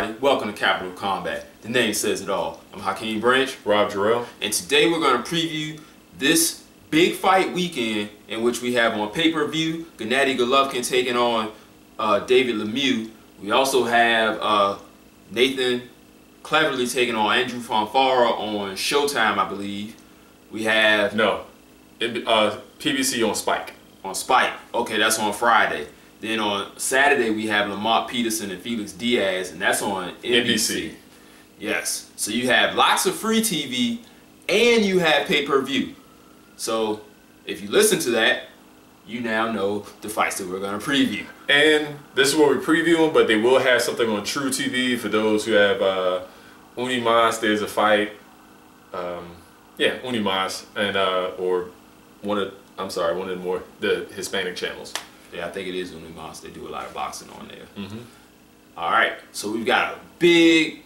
everybody? Welcome to Capital of Combat. The name says it all. I'm Hakeem Branch. Rob Jarrell. And today we're going to preview this big fight weekend in which we have on pay-per-view Gennady Golovkin taking on David Lemieux. We also have Nathan Cleverly taking on Andrew Fonfara on Showtime, I believe. We have... No. PBC on Spike. On Spike. Okay, that's on Friday. Then on Saturday we have Lamont Peterson and Felix-Diaz, and that's on NBC. Yes. So you have lots of free TV and you have pay-per-view. So if you listen to that, you now know the fights that we're going to preview. And this is what we preview them, but they will have something on True TV for those who have Unimas. There's a fight. Yeah, Unimas and or one of the Hispanic channels. Yeah, I think it is Unimas. They do a lot of boxing on there. All right, so we've got a big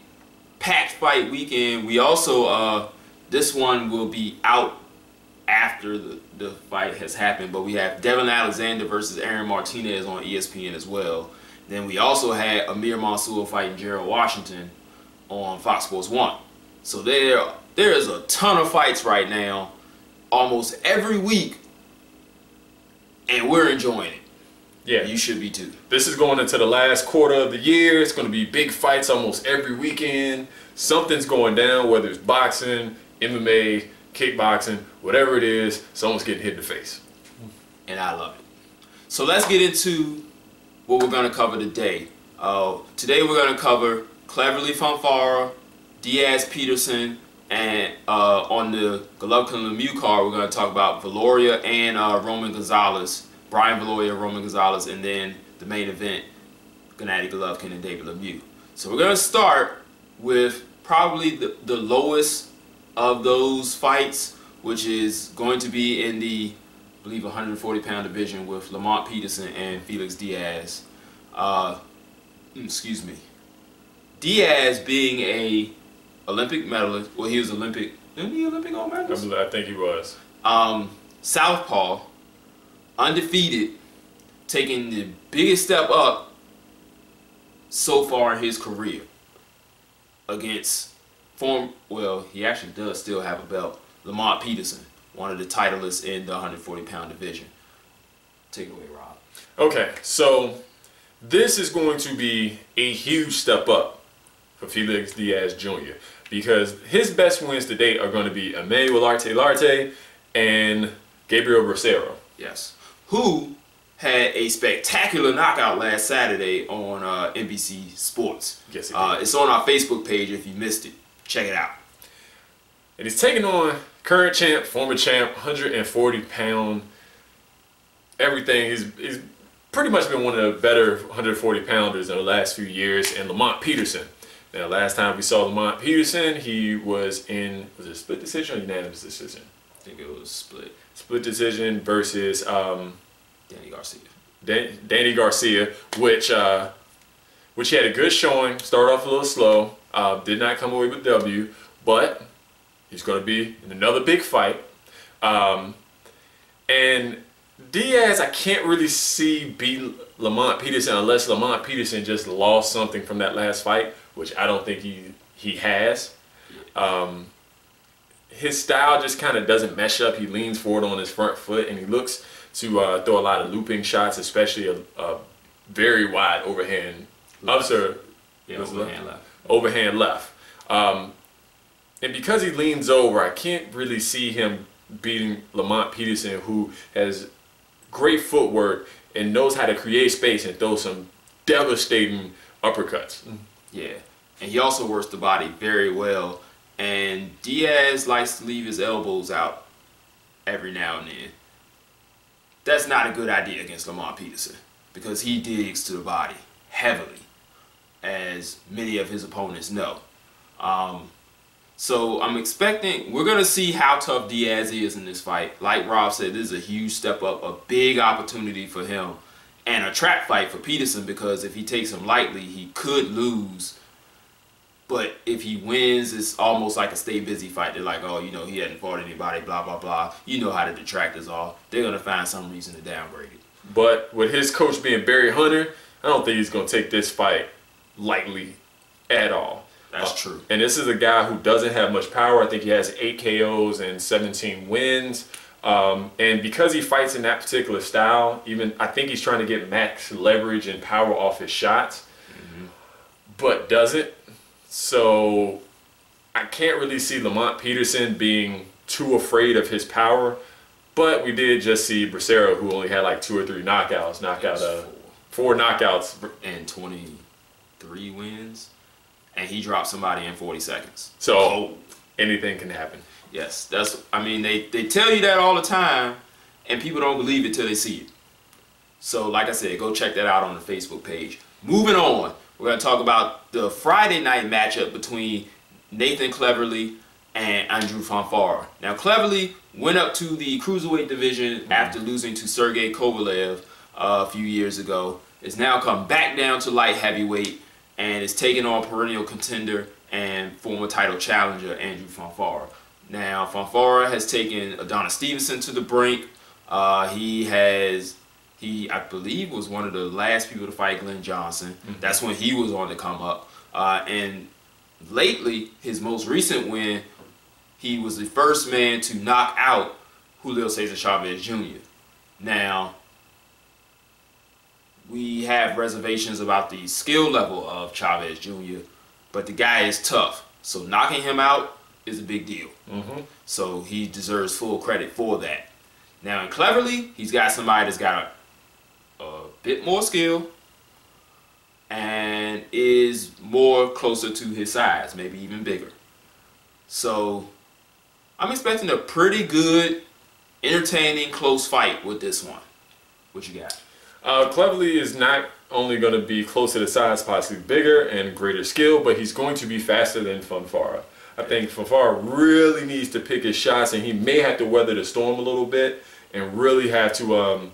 packed fight weekend. We also this one will be out after the fight has happened, but we have Devin Alexander versus Aaron Martinez on ESPN as well. Then we also had Amir Mansour fighting Gerald Washington on Fox Sports 1. So there is a ton of fights right now, almost every week, and we're enjoying it. Yeah, you should be too. This is going into the last quarter of the year. It's going to be big fights almost every weekend. Something's going down, whether it's boxing, MMA, kickboxing, whatever it is, someone's getting hit in the face. And I love it. So let's get into what we're going to cover today. Today we're going to cover Cleverly Fonfara, Diaz Peterson, and on the Golovkin-Lemieux card we're going to talk about Viloria and Roman Gonzalez. Brian Viloria, Roman Gonzalez, and then the main event, Gennady Golovkin and David Lemieux. So we're going to start with probably the lowest of those fights, which is going to be in the, I believe, 140-pound division with Lamont Peterson and Felix-Diaz. Excuse me. Diaz being a Olympic medalist, well, he was Olympic, isn't he Olympic gold medalist? I think he was. Southpaw, undefeated, taking the biggest step up so far in his career against he actually does still have a belt, Lamont Peterson, one of the titleists in the 140-pound division. Take it away, Rob. Okay, so this is going to be a huge step up for Felix-Diaz Jr. because his best wins to date are going to be Emmanuel Larte and Gabriel Bracero. Yes. Who had a spectacular knockout last Saturday on NBC Sports. Yes, he did. It's on our Facebook page if you missed it. Check it out. And he's taking on current champ, former champ, 140-pound, everything. He's pretty much been one of the better 140-pounders in the last few years, and Lamont Peterson. Now, last time we saw Lamont Peterson, he was in, was it a split decision or unanimous decision? I think it was split. Split decision versus Danny Garcia. Danny Garcia, which he had a good showing. Started off a little slow. Did not come away with W, but he's going to be in another big fight. And Diaz, I can't really see beat Lamont Peterson unless Lamont Peterson just lost something from that last fight, which I don't think he has. His style just kind of doesn't mesh up. He leans forward on his front foot, and he looks to throw a lot of looping shots, especially a very wide overhand left. Overhand left. And because he leans over, I can't really see him beating Lamont Peterson, who has great footwork and knows how to create space and throw some devastating uppercuts. Yeah, and he also works the body very well. And Diaz likes to leave his elbows out every now and then. That's not a good idea against Lamont Peterson because he digs to the body heavily, as many of his opponents know. So I'm expecting, we're going to see how tough Diaz is in this fight. Like Rob said, this is a huge step up, a big opportunity for him, and a trap fight for Peterson because if he takes him lightly, he could lose. But if he wins, it's almost like a stay busy fight. They're like, oh, you know, he hadn't fought anybody, blah, blah, blah. You know how the detractors are. They're going to find some reason to downgrade it. But with his coach being Barry Hunter, I don't think he's going to take this fight lightly at all. That's true. And this is a guy who doesn't have much power. I think he has 8 KOs and 17 wins. And because he fights in that particular style, I think he's trying to get max leverage and power off his shots, but doesn't. So I can't really see Lamont Peterson being too afraid of his power. But we did just see Bracero, who only had like 2 or 3 knockouts, four knockouts and 23 wins. And he dropped somebody in 40 seconds. So anything can happen. Yes, I mean, they tell you that all the time, and people don't believe it till they see it. So like I said, go check that out on the Facebook page. Moving on, we're going to talk about the Friday night matchup between Nathan Cleverly and Andrew Fonfara. Now, Cleverly went up to the cruiserweight division after losing to Sergey Kovalev a few years ago. It's now come back down to light heavyweight, and is taking on perennial contender and former title challenger Andrew Fonfara. Now, Fonfara has taken Adonis Stevenson to the brink. He, I believe, was one of the last people to fight Glenn Johnson. That's when he was on the come up. And lately, his most recent win, he was the first man to knock out Julio Cesar Chavez Jr. Now, we have reservations about the skill level of Chavez Jr., but the guy is tough. So knocking him out is a big deal. So he deserves full credit for that. Now in Cleverly, he's got somebody that's got a bit more skill and is more closer to his size, maybe even bigger. So I'm expecting a pretty good, entertaining, close fight with this one. What you got? Cleverly is not only going to be closer to size, possibly bigger and greater skill, but he's going to be faster than Fonfara. I think Fonfara really needs to pick his shots, and he may have to weather the storm a little bit and really have to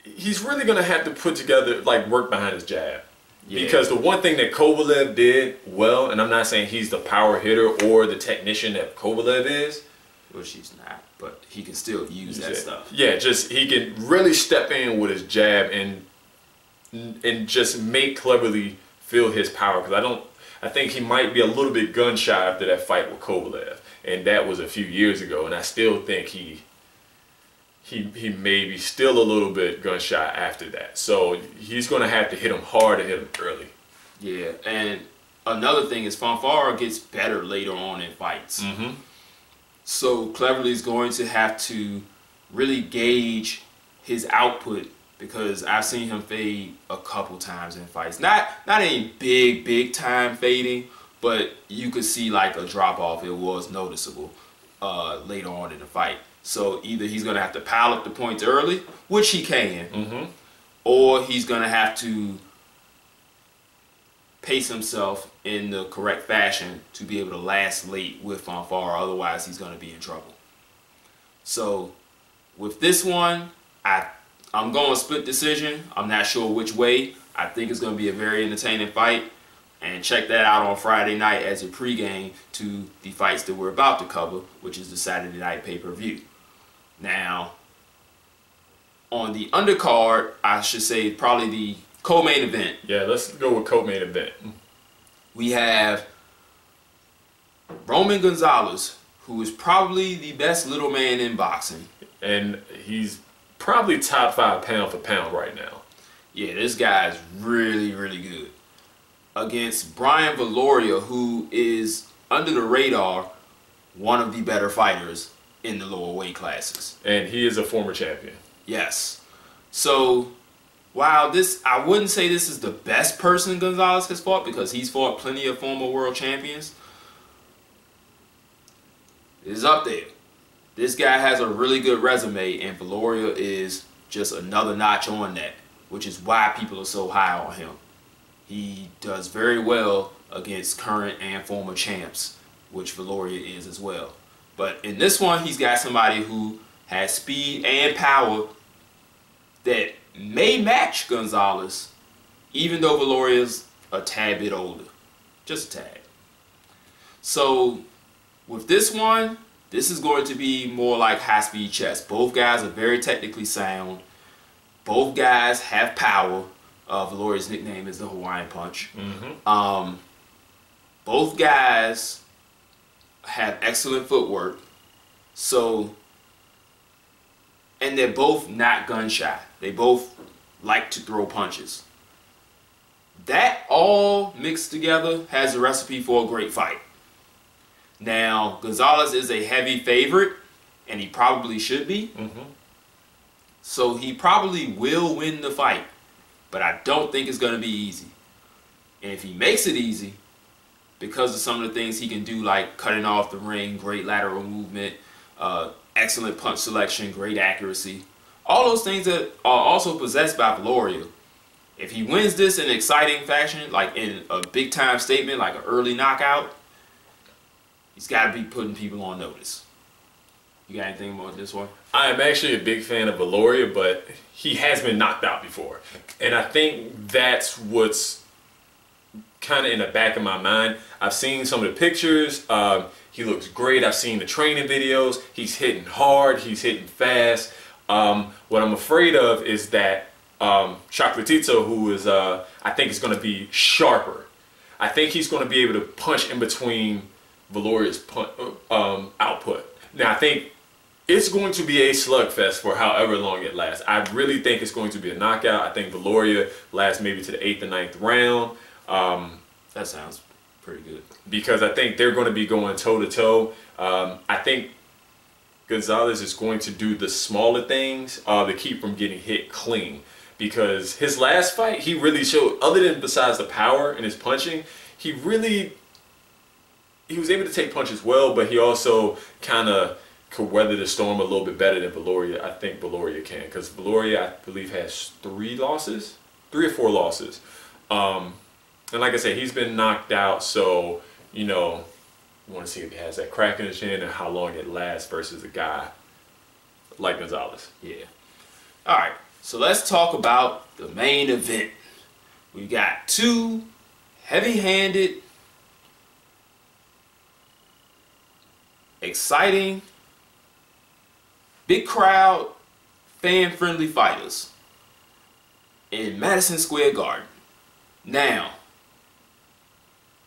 he's really going to have to put together, like, work behind his jab. Because the one thing that Kovalev did well, and I'm not saying he's the power hitter or the technician that Kovalev is, which he's not, but he can still use that stuff. Yeah, just he can really step in with his jab and just make Cleverly feel his power. Because I think he might be a little bit gun shy after that fight with Kovalev, and that was a few years ago. And I still think he may be still a little bit gun shy after that. So he's going to have to hit him hard and hit him early. Yeah, and another thing is Fonfara gets better later on in fights. So Cleverly is going to have to really gauge his output, because I've seen him fade a couple times in fights. Not any big time fading, but you could see like a drop off. It was noticeable later on in the fight. So either he's going to have to pile up the points early, which he can, or he's going to have to pace himself in the correct fashion to be able to last late with Fonfara. Otherwise, he's going to be in trouble. So with this one, I'm going split decision. I'm not sure which way. I think it's going to be a very entertaining fight. And check that out on Friday night as a pregame to the fights that we're about to cover, which is the Saturday night pay-per-view. Now, on the undercard, I should say probably the co-main event. Yeah, let's go with co-main event. We have Roman Gonzalez, who is probably the best little man in boxing. And he's probably top 5 pound for pound right now. Yeah, this guy is really good. Against Brian Viloria, who is under the radar, one of the better fighters in the lower weight classes. And he is a former champion. Yes. So, while I wouldn't say this is the best person Gonzalez has fought, because he's fought plenty of former world champions, it's up there. This guy has a really good resume, and Viloria is just another notch on that, which is why people are so high on him. He does very well against current and former champs, which Viloria is as well. But in this one, he's got somebody who has speed and power that may match Gonzalez, even though Viloria's a tad bit older. Just a tad. So with this one, this is going to be more like high-speed chess. Both guys are very technically sound. Both guys have power. Viloria's nickname is the Hawaiian Punch. Both guys have excellent footwork, and they're both not gun shy. They both like to throw punches. That all mixed together has a recipe for a great fight. Now, Gonzalez is a heavy favorite, and he probably should be. So he probably will win the fight, but I don't think it's going to be easy. And if he makes it easy, because of some of the things he can do, like cutting off the ring, great lateral movement, excellent punch selection, great accuracy, all those things that are also possessed by Viloria. If he wins this in an exciting fashion, like in a big time statement, like an early knockout, he's got to be putting people on notice. You got anything about this one? I am actually a big fan of Viloria, but he has been knocked out before. And I think that's what's kind of in the back of my mind. I've seen some of the pictures. He looks great. I've seen the training videos. He's hitting hard. He's hitting fast. What I'm afraid of is that Chocolatito, who is, I think is going to be sharper. I think he's going to be able to punch in between Viloria's output. Now, I think it's going to be a slugfest for however long it lasts. I really think it's going to be a knockout. I think Viloria lasts maybe to the 8th or 9th round. That sounds pretty good. Because I think they're going to be going toe-to-toe. I think Gonzalez is going to do the smaller things to keep from getting hit clean. Because his last fight, he really showed, other than besides the power and his punching, he was able to take punches well, but he also kind of could weather the storm a little bit better than Viloria. I think Viloria can, because Viloria, I believe, has 3 or 4 losses. And like I said, he's been knocked out, so, you know, you want to see if he has that crack in his chin and how long it lasts versus a guy like Gonzalez. Yeah. All right, so let's talk about the main event. We got 2 heavy-handed, exciting, big crowd, fan-friendly fighters in Madison Square Garden. Now,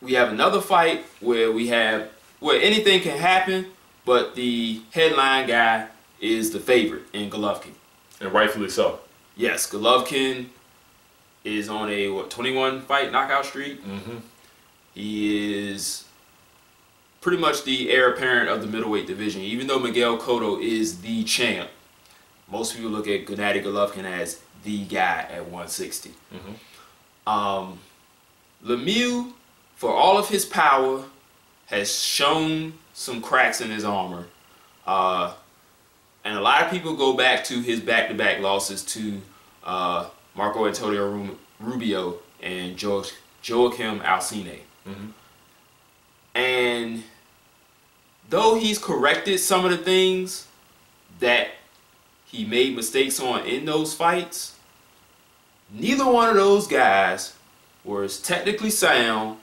we have another fight where anything can happen, but the headline guy is the favorite in Golovkin. And rightfully so. Yes, Golovkin is on a 21 fight knockout streak. He is pretty much the heir apparent of the middleweight division. Even though Miguel Cotto is the champ, most people look at Gennady Golovkin as the guy at 160. Lemieux, for all of his power, has shown some cracks in his armor. And a lot of people go back to his back-to-back losses to Marco Antonio Rubio and Joaquim Alcine. And though he's corrected some of the things that he made mistakes on in those fights, neither one of those guys were as technically sound,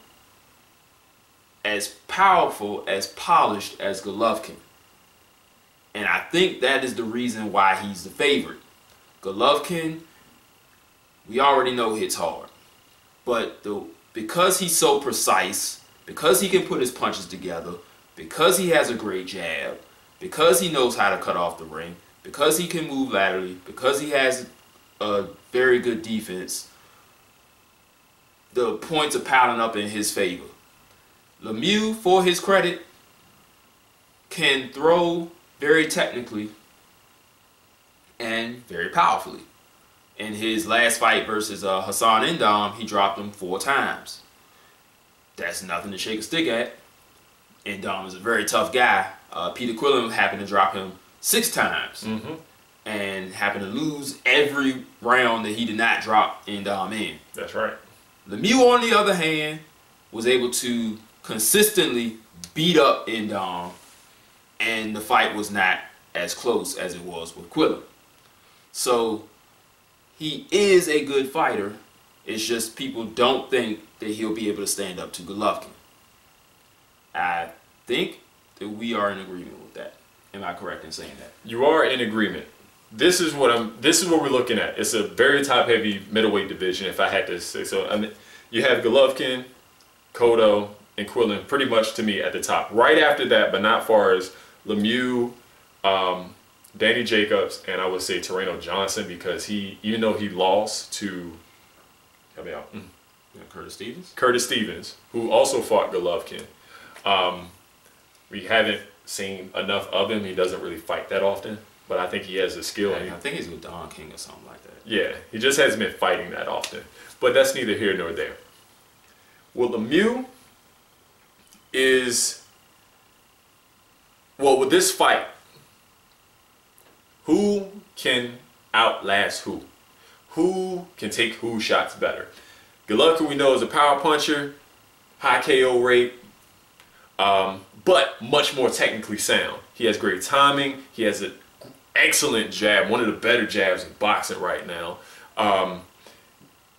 as powerful, as polished as Golovkin. And I think that is the reason why he's the favorite. Golovkin, we already know hits hard. But because he's so precise, because he can put his punches together, because he has a great jab, because he knows how to cut off the ring, because he can move laterally, because he has a very good defense, the points are piling up in his favor. Lemieux, for his credit, can throw very technically and very powerfully. In his last fight versus Hassan N'Dam, he dropped him 4 times. That's nothing to shake a stick at. N'Dam is a very tough guy. Peter Quillen happened to drop him 6 times and happened to lose every round that he did not drop N'Dam in. That's right. Lemieux, on the other hand, was able to consistently beat up N'Dam, and the fight was not as close as it was with Quillen. So he is a good fighter. It's just people don't think that he'll be able to stand up to Golovkin. I think that we are in agreement with that. Am I correct in saying that? You are in agreement. this is what we're looking at. It's a very top-heavy middleweight division, if I had to say so. I mean, you have Golovkin, Cotto, and Quillin pretty much to me at the top. Right after that, but not far as Lemieux, Danny Jacobs, and I would say Torreno Johnson, because even though he lost to, help me out, Curtis Stevens, who also fought Golovkin. We haven't seen enough of him. He doesn't really fight that often, but I think he has the skill. I think he's with Don King or something like that. Yeah, he just hasn't been fighting that often, but that's neither here nor there. Well, Lemieux is, well, with this fight, who can outlast who? Who can take whose shots better? Golovkin, we know, is a power puncher, high KO rate, but much more technically sound. He has great timing. He has an excellent jab, one of the better jabs in boxing right now.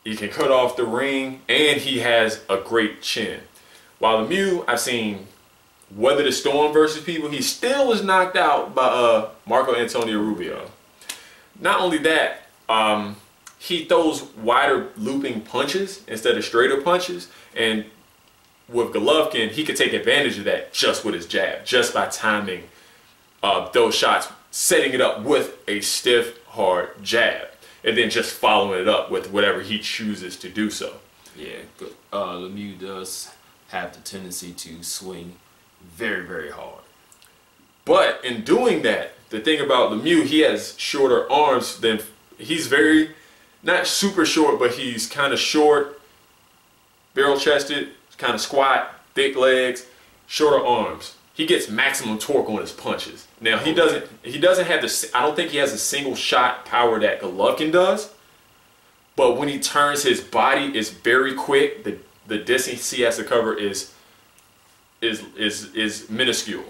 He can cut off the ring, and he has a great chin. While Lemieux, I've seen weather the storm versus people, he still was knocked out by Marco Antonio Rubio. Not only that, he throws wider looping punches instead of straighter punches, and with Golovkin, he could take advantage of that just with his jab, just by timing those shots, setting it up with a stiff, hard jab, and then just following it up with whatever he chooses to do so. Yeah, Lemieux does have the tendency to swing very, very hard. But in doing that, the thing about Lemieux, he has shorter arms than, he's very, not super short, but he's kind of short, barrel-chested, kind of squat, thick legs, shorter arms. He gets maximum torque on his punches. Now he doesn't have the, I don't think he has a single shot power that Golovkin does, but when he turns his body, it's very quick. The distance he has to cover is minuscule.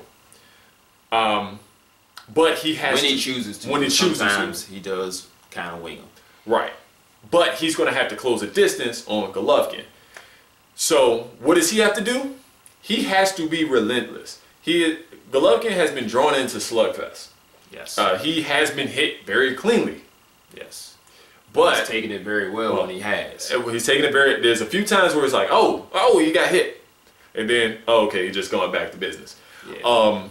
But he has when he chooses to. When he chooses to. Sometimes he does kind of wing him. Right. But he's going to have to close the distance on Golovkin. So what does he have to do? He has to be relentless. Golovkin has been drawn into slugfest. Yes. He has been hit very cleanly. Yes. But he's taking it very well when he has. He's taking it very. There's a few times where it's like, oh, you got hit, and then okay, you're just going back to business. Yeah.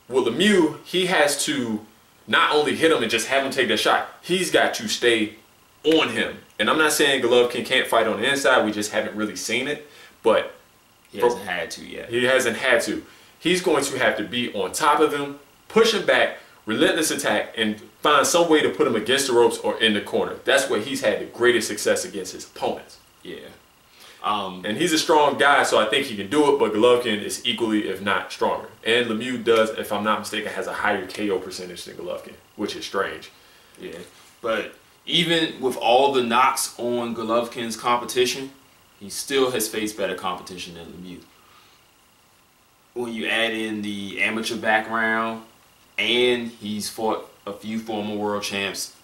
With Lemieux, he has to not only hit him and just have him take that shot. He's got to stay on him. And I'm not saying Golovkin can't fight on the inside. We just haven't really seen it. But he hasn't had to yet. He hasn't had to. He's going to have to be on top of him, push him back, relentless attack, and find some way to put him against the ropes or in the corner. That's where he's had the greatest success against his opponents. Yeah. And he's a strong guy, so I think he can do it, but Golovkin is equally, if not stronger. And Lemieux does, if I'm not mistaken, has a higher KO percentage than Golovkin, which is strange. Yeah. But even with all the knocks on Golovkin's competition, he still has faced better competition than Lemieux. When you add in the amateur background, and he's fought a few former world champs,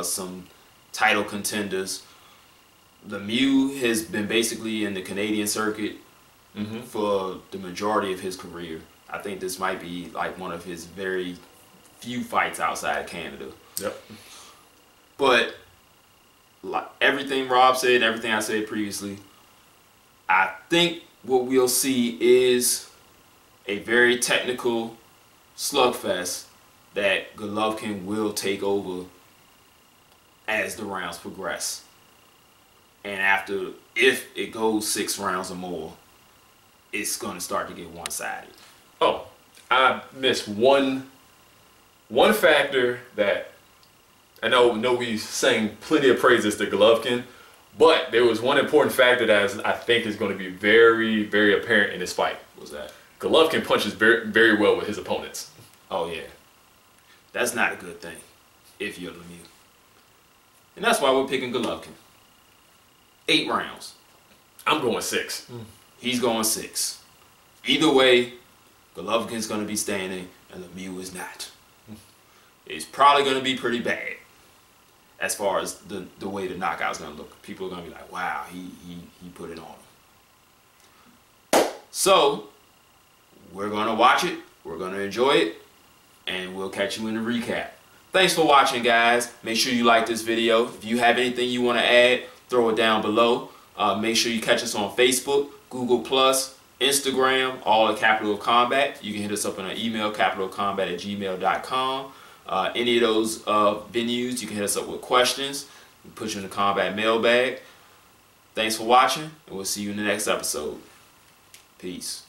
some title contenders, Lemieux has been basically in the Canadian circuit for the majority of his career. I think this might be like one of his very few fights outside of Canada. Yep. But like everything Rob said, everything I said previously, I think what we'll see is a very technical slugfest that Golovkin will take over as the rounds progress. And after, if it goes 6 rounds or more, it's going to start to get one-sided. Oh, I missed one factor that I know we sang plenty of praises to Golovkin, but there was one important factor that I think is going to be very, very apparent in this fight. What's that? Golovkin punches very, very well with his opponents. Oh, yeah. That's not a good thing if you're Lemieux. And that's why we're picking Golovkin. 8 rounds. I'm going 6. He's going 6. Either way, Golovkin's going to be standing and Lemieux is not. It's probably going to be pretty bad as far as the way the knockout's going to look. People are going to be like, wow, he put it on him. So, we're going to watch it. We're going to enjoy it. And we'll catch you in the recap. Thanks for watching, guys. Make sure you like this video. If you have anything you want to add, throw it down below. Make sure you catch us on Facebook, Google+, Instagram, all at Capital of Combat. You can hit us up on our email, capitalofcombat@gmail.com. Any of those venues, you can hit us up with questions. We put you in the combat mailbag. Thanks for watching, and we'll see you in the next episode. Peace.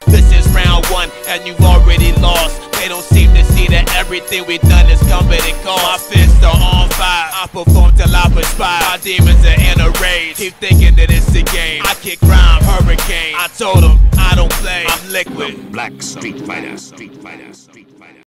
This is round one, and you've already lost. They don't seem to see that everything we've done is coming and cost. My fists are on fire, I perform till I perspire. My demons are in a rage, keep thinking that it's a game. I kick rhyme, hurricane. I told them I don't play, I'm liquid. Black Street Fighter.